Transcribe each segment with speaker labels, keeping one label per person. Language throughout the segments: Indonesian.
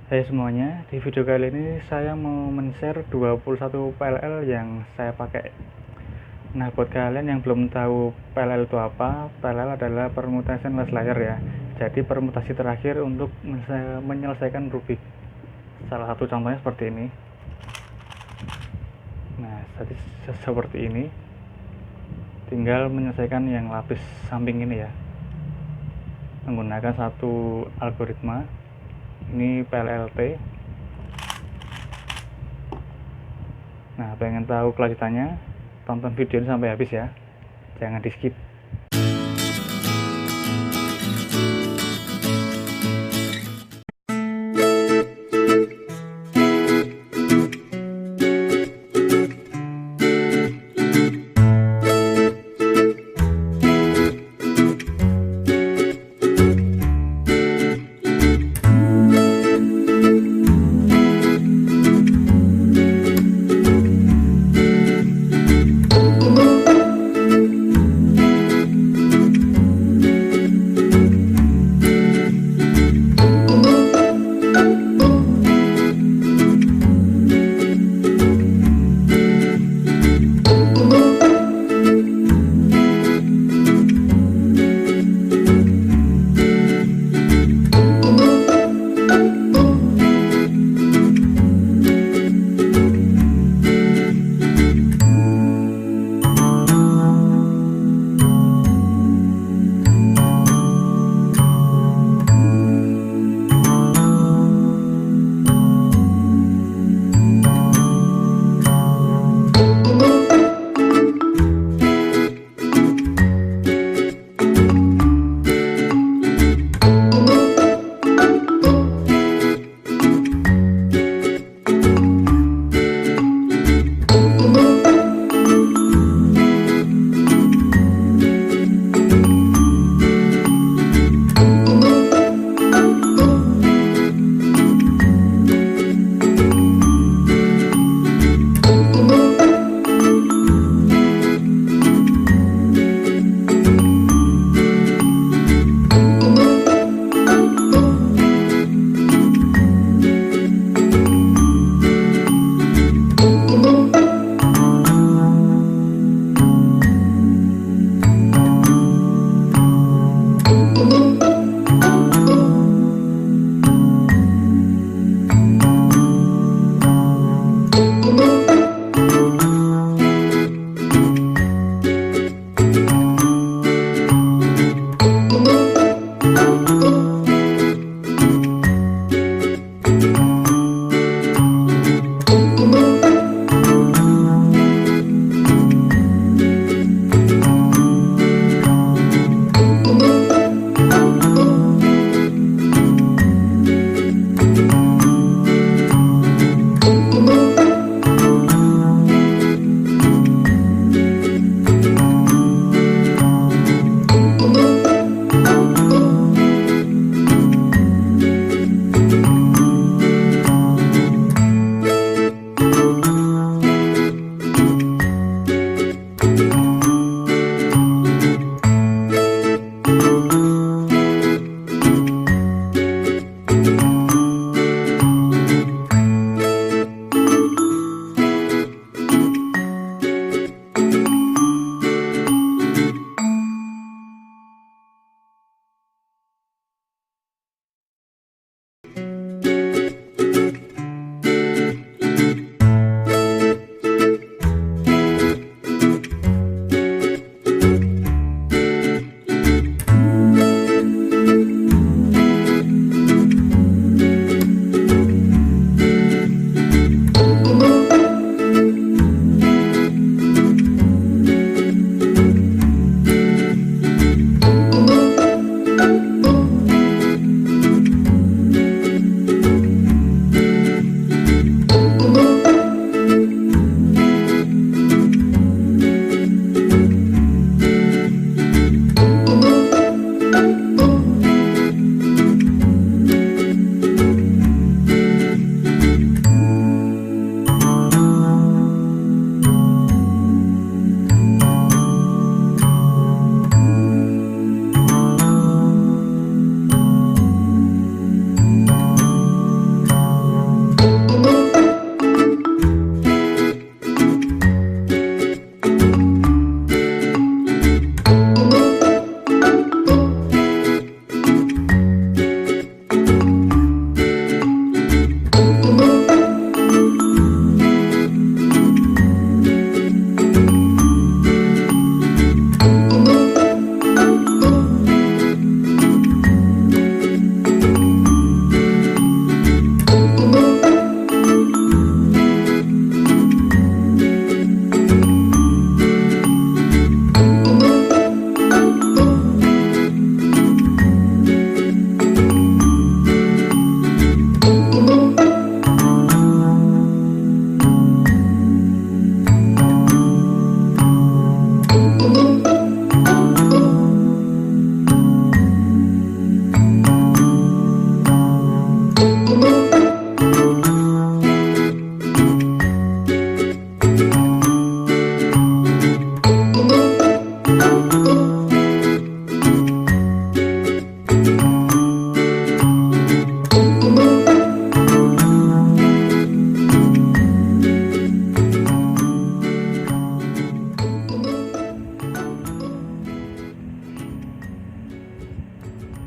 Speaker 1: Hai semuanya, di video kali ini saya mau men-share 21 PLL yang saya pakai. Nah, buat kalian yang belum tahu PLL itu apa, PLL adalah permutasi last layer ya. Jadi permutasi terakhir untuk menyelesaikan Rubik. Salah satu contohnya seperti ini. Nah, seperti ini. Tinggal menyelesaikan yang lapis samping ini ya. Menggunakan satu algoritma. Ini PLL T. Nah, pengen tahu kelanjutannya, tonton video ini sampai habis ya, jangan di skip.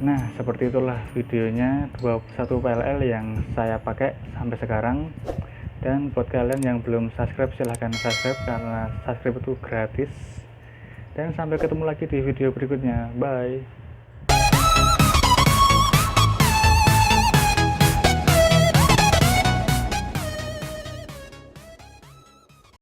Speaker 1: Nah, seperti itulah videonya 21 PLL yang saya pakai sampai sekarang. Dan buat kalian yang belum subscribe, silahkan subscribe karena subscribe itu gratis. Dan sampai ketemu lagi di video berikutnya. Bye.